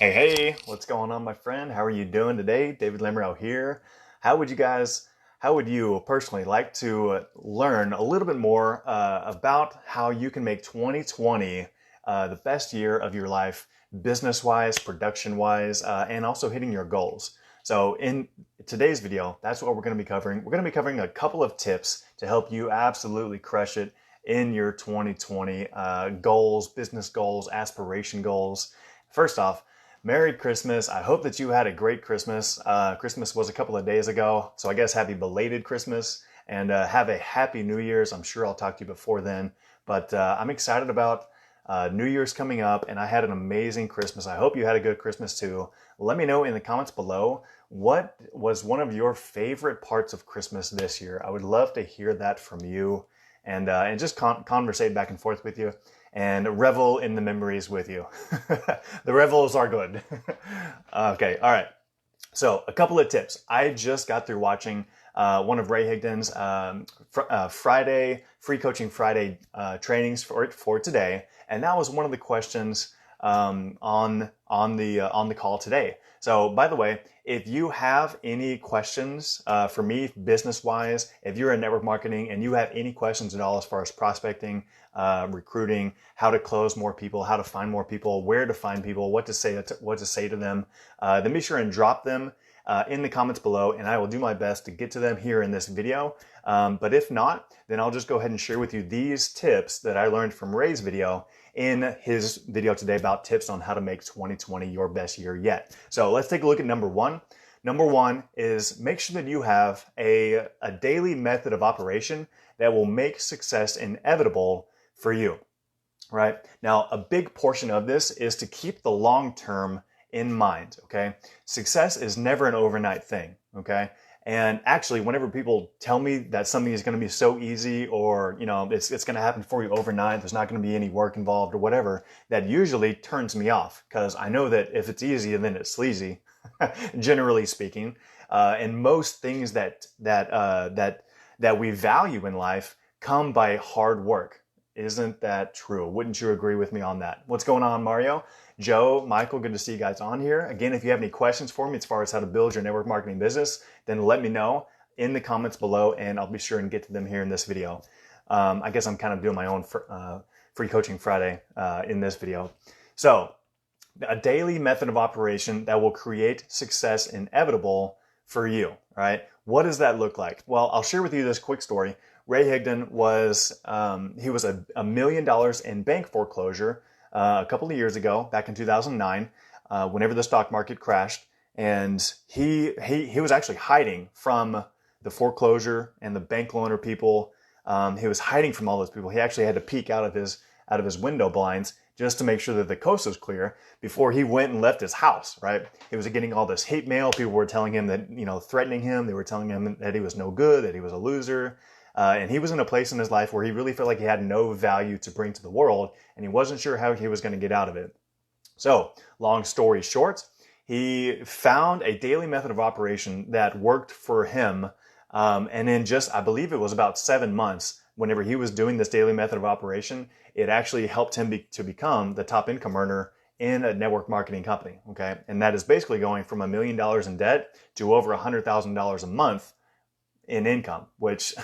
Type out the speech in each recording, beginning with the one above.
Hey, what's going on, my friend? How are you doing today? David Lamoureux here. How would you personally like to learn a little bit more about how you can make 2020 the best year of your life, business-wise, production-wise, and also hitting your goals? So in today's video, that's what we're going to be covering. We're going to be covering a couple of tips to help you absolutely crush it in your 2020 goals, business goals, aspiration goals. First off, Merry Christmas. I hope that you had a great Christmas. Christmas was a couple of days ago, so I guess happy belated Christmas, and have a happy New Year's. I'm sure I'll talk to you before then, but I'm excited about New Year's coming up, and I had an amazing Christmas. I hope you had a good Christmas too. Let me know in the comments below, what was one of your favorite parts of Christmas this year? I would love to hear that from you, and just conversate back and forth with you and revel in the memories with you. The revels are good. Okay, all right. So a couple of tips. I just got through watching one of Ray Higdon's Friday Free Coaching Friday trainings for today, and that was one of the questions on the call today. So, by the way, if you have any questions for me, business-wise, if you're in network marketing and you have any questions at all as far as prospecting, recruiting, how to close more people, how to find more people, where to find people, what to say to them, then be sure and drop them in the comments below, and I will do my best to get to them here in this video. But if not, then I'll just go ahead and share with you these tips that I learned from Ray's video in his video today about tips on how to make 2020 your best year yet. So let's take a look at number one. Number one is make sure that you have a daily method of operation that will make success inevitable for you, right? Now, a big portion of this is to keep the long term in mind, okay? Success is never an overnight thing, okay? And actually, whenever people tell me that something is going to be so easy, or it's going to happen for you overnight, there's not going to be any work involved or whatever, that usually turns me off, because I know that if it's easy, then it's sleazy, generally speaking. And most things that we value in life come by hard work. Isn't that true? Wouldn't you agree with me on that? What's going on, Mario? Joe, Michael, good to see you guys on here. Again, if you have any questions for me as far as how to build your network marketing business, then let me know in the comments below, and I'll be sure and get to them here in this video. I guess I'm kind of doing my own Free Coaching Friday in this video. So, a daily method of operation that will create success inevitable for you, right? What does that look like? Well, I'll share with you this quick story. Ray Higdon was $1 million in bank foreclosure a couple of years ago, back in 2009, whenever the stock market crashed, and he was actually hiding from the foreclosure and the bank loaner people. He was hiding from all those people. He actually had to peek out of his window blinds just to make sure that the coast was clear before he went and left his house, right? He was getting all this hate mail. People were telling him that, threatening him. They were telling him that he was no good, that he was a loser. And he was in a place in his life where he really felt like he had no value to bring to the world, and he wasn't sure how he was going to get out of it. So, long story short, he found a daily method of operation that worked for him. And in I believe it was about 7 months, whenever he was doing this daily method of operation, it actually helped him to become the top income earner in a network marketing company. Okay. And that is basically going from $1 million in debt to over $100,000 a month in income, which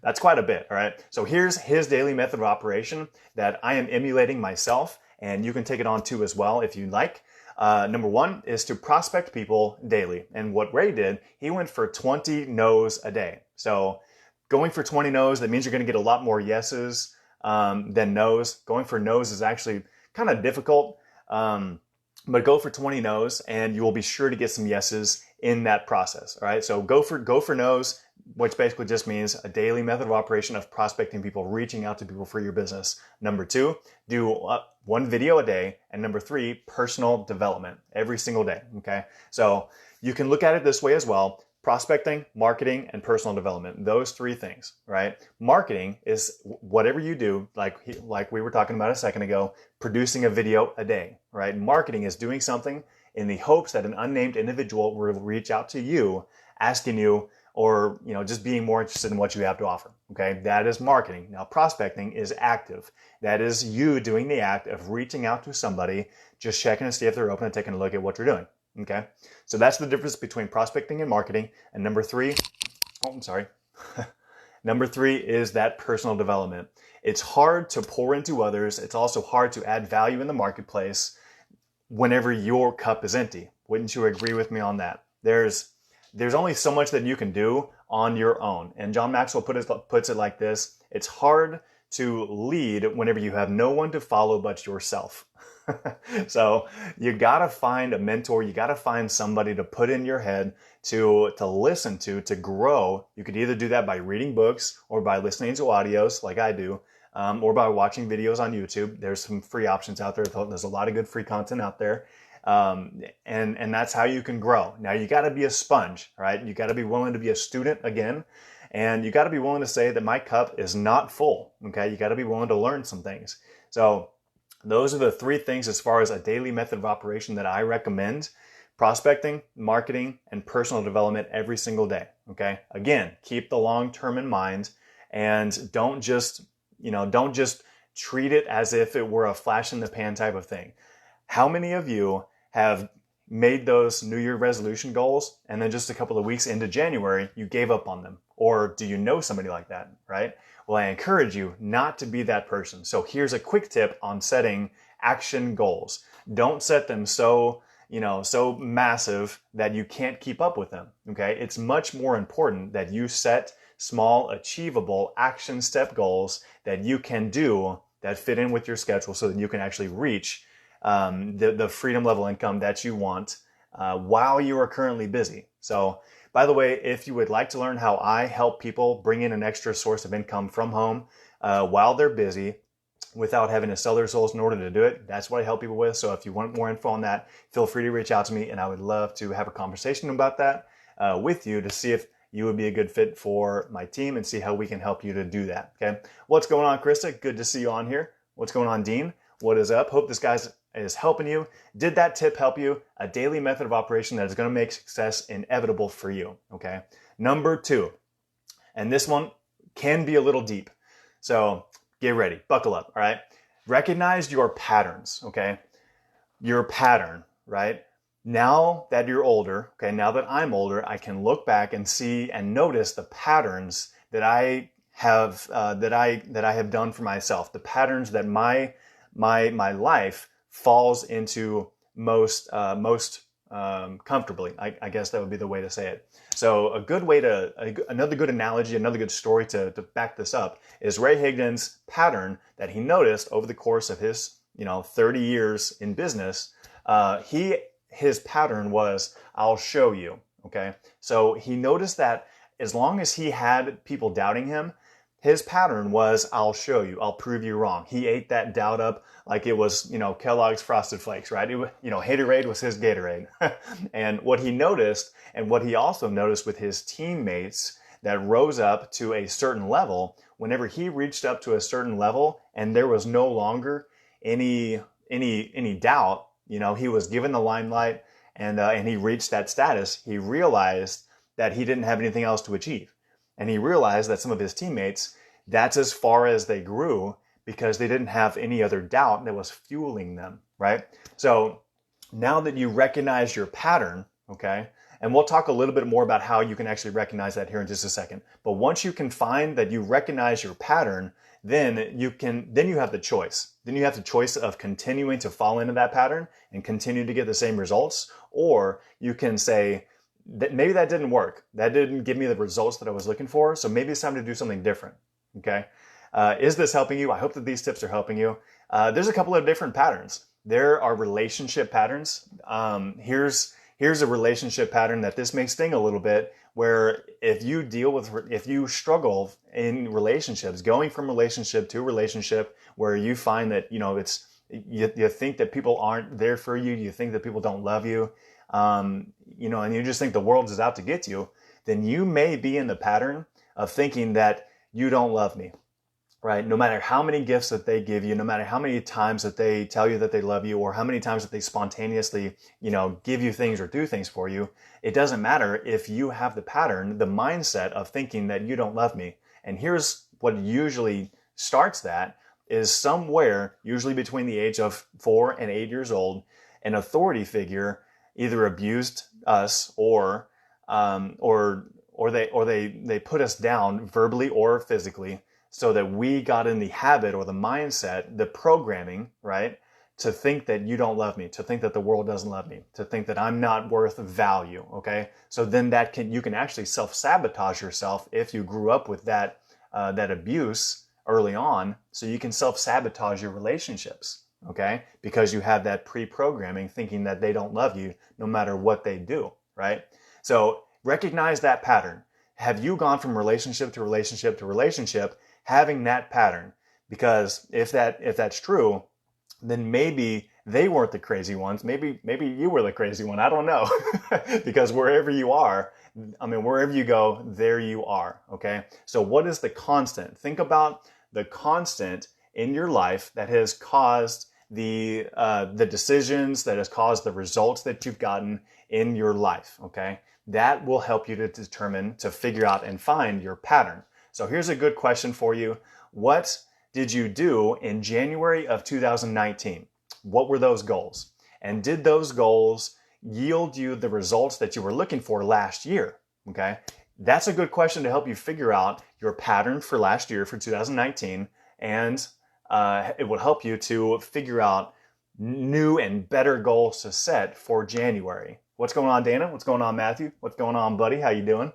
that's quite a bit. All right. So here's his daily method of operation that I am emulating myself, and you can take it on too as well if you'd like. Number one is to prospect people daily. And what Ray did, he went for 20 no's a day. So going for 20 no's, that means you're going to get a lot more yeses than no's. Going for no's is actually kind of difficult, but go for 20 no's and you will be sure to get some yeses in that process. All right. So go for no's, which basically just means a daily method of operation of prospecting people, reaching out to people for your business. Number two, do one video a day. And number three, personal development every single day. Okay. So you can look at it this way as well. Prospecting, marketing, and personal development. Those three things, right? Marketing is whatever you do, like we were talking about a second ago, producing a video a day, right? Marketing is doing something in the hopes that an unnamed individual will reach out to you, asking you, or just being more interested in what you have to offer. Okay, that is marketing. Now, prospecting is active. That is you doing the act of reaching out to somebody, just checking to see if they're open and taking a look at what you're doing. Okay, so that's the difference between prospecting and marketing. And number three, oh, I'm sorry. Number three is that personal development. It's hard to pour into others. It's also hard to add value in the marketplace whenever your cup is empty. Wouldn't you agree with me on that? There's only so much that you can do on your own. And John Maxwell puts it like this: it's hard to lead whenever you have no one to follow but yourself. So you gotta find a mentor, you gotta find somebody to put in your head to listen to grow. You could either do that by reading books or by listening to audios like I do, or by watching videos on YouTube. There's some free options out there. There's a lot of good free content out there. And that's how you can grow. Now you gotta be a sponge, right? You gotta be willing to be a student again. And you gotta be willing to say that my cup is not full, okay? You gotta be willing to learn some things. So those are the three things as far as a daily method of operation that I recommend: prospecting, marketing, and personal development every single day. Okay. Again, keep the long term in mind, and don't just treat it as if it were a flash in the pan type of thing. How many of you have made those New Year resolution goals and then just a couple of weeks into January, you gave up on them? Or do you know somebody like that, right? Well, I encourage you not to be that person. So here's a quick tip on setting action goals. Don't set them so massive that you can't keep up with them, okay? It's much more important that you set small, achievable action step goals that you can do that fit in with your schedule so that you can actually reach the freedom level income that you want while you are currently busy. So, by the way, if you would like to learn how I help people bring in an extra source of income from home while they're busy without having to sell their souls in order to do it, that's what I help people with. So if you want more info on that, feel free to reach out to me, and I would love to have a conversation about that with you to see if you would be a good fit for my team and see how we can help you to do that. Okay. What's going on, Krista? Good to see you on here. What's going on, Dean? What is up? Hope this guy's is helping you. Did that tip help you? A daily method of operation that is going to make success inevitable for you. Okay. Number two, and this one can be a little deep. So get ready, buckle up. All right. Recognize your patterns. Okay. Your pattern, right? Now that you're older, okay, now that I'm older, I can look back and see and notice the patterns that I have that I have done for myself. The patterns that my life falls into most comfortably. I guess that would be the way to say it. So another good analogy, another good story to back this up is Ray Higdon's pattern that he noticed over the course of his 30 years in business. His pattern was, I'll show you. Okay. So he noticed that as long as he had people doubting him, his pattern was, I'll show you, I'll prove you wrong. He ate that doubt up like it was, Kellogg's Frosted Flakes, right? Haterade was his Gatorade. And what he noticed, and what he also noticed with his teammates that rose up to a certain level, whenever he reached up to a certain level and there was no longer any doubt, he was given the limelight and he reached that status, he realized that he didn't have anything else to achieve. And he realized that some of his teammates, that's as far as they grew because they didn't have any other doubt that was fueling them, right? So now that you recognize your pattern, okay, and we'll talk a little bit more about how you can actually recognize that here in just a second. But once you can find that you recognize your pattern, then you have the choice. Then you have the choice of continuing to fall into that pattern and continue to get the same results, or you can say, that maybe that didn't work. That didn't give me the results that I was looking for. So maybe it's time to do something different. Okay. Is this helping you? I hope that these tips are helping you. There's a couple of different patterns. There are relationship patterns. Here's a relationship pattern that this may sting a little bit, where if you struggle in relationships, going from relationship to relationship, where you find that, you think that people aren't there for you. You think that people don't love you. And you just think the world is out to get you, then you may be in the pattern of thinking that you don't love me, right? No matter how many gifts that they give you, no matter how many times that they tell you that they love you, or how many times that they spontaneously, give you things or do things for you, it doesn't matter if you have the pattern, the mindset of thinking that you don't love me. And here's what usually starts that is somewhere, usually between the age of 4 and 8 years old, an authority figure either abused us or they put us down verbally or physically, so that we got in the habit or the mindset, the programming, right, to think that you don't love me, to think that the world doesn't love me, to think that I'm not worth value, okay? So then you can actually self-sabotage yourself if you grew up with that abuse early on, so you can self-sabotage your relationships, okay? Because you have that pre-programming thinking that they don't love you no matter what they do, right? So recognize that pattern. Have you gone from relationship to relationship to relationship having that pattern? Because if that's true, then maybe they weren't the crazy ones. Maybe you were the crazy one. I don't know. Because wherever you are, wherever you go, there you are. Okay. So what is the constant? Think about the constant in your life that has caused the decisions, that has caused the results that you've gotten in your life. Okay. That will help you to figure out and find your pattern. So here's a good question for you. What did you do in January of 2019? What were those goals? And did those goals yield you the results that you were looking for last year? Okay, that's a good question to help you figure out your pattern for last year, for 2019, and it will help you to figure out new and better goals to set for January. What's going on, Dana? What's going on, Matthew? What's going on, buddy? How you doing?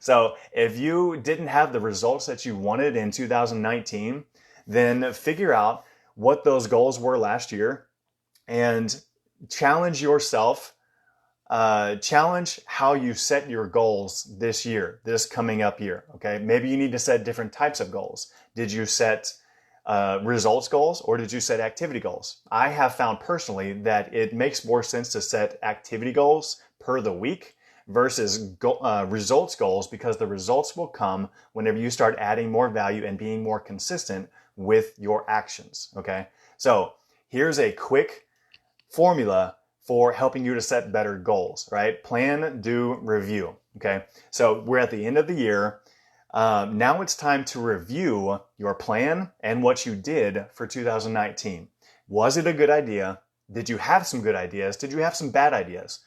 So if you didn't have the results that you wanted in 2019, then figure out what those goals were last year and challenge yourself. Challenge how you set your goals this year, this coming up year. Okay, maybe you need to set different types of goals. Did you set results goals, or did you set activity goals? I have found personally that it makes more sense to set activity goals per the week versus results goals, because the results will come whenever you start adding more value and being more consistent with your actions. Okay, so here's a quick formula for helping you to set better goals, right? Plan, do, review. Okay, so we're at the end of the year. Now it's time to review your plan and what you did for 2019. Was it a good idea? Did you have some good ideas? Did you have some bad ideas?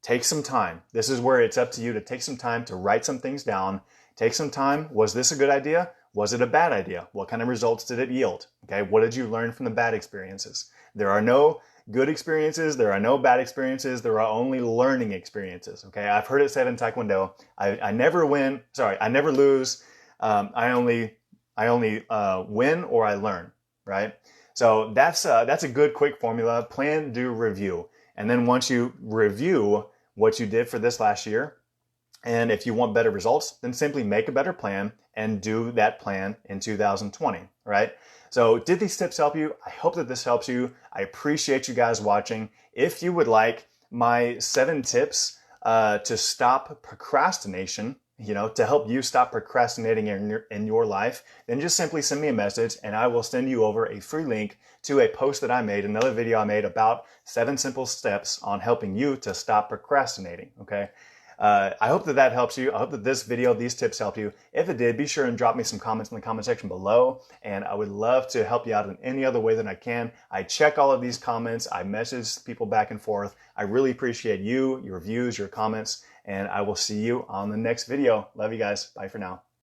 Take some time. This is where it's up to you to take some time to write some things down. Take some time. Was this a good idea? Was it a bad idea? What kind of results did it yield? Okay, what did you learn from the bad experiences? There are no good experiences. There are no bad experiences. There are only learning experiences. Okay, I've heard it said in Taekwondo, I never lose. I only win or I learn, right? So that's a good quick formula. Plan, do, review. And then once you review what you did for this last year, and if you want better results, then simply make a better plan and do that plan in 2020, right? So did these tips help you? I hope that this helps you. I appreciate you guys watching. If you would like my 7 tips to stop procrastination, to help you stop procrastinating in your life, then just simply send me a message and I will send you over a free link to a post that I made, another video I made about 7 simple steps on helping you to stop procrastinating, okay? I hope that helps you. I hope that these tips help you. If it did, be sure and drop me some comments in the comment section below, and I would love to help you out in any other way that I can. I check all of these comments. I message people back and forth. I really appreciate you, your views, your comments, and I will see you on the next video. Love you guys. Bye for now.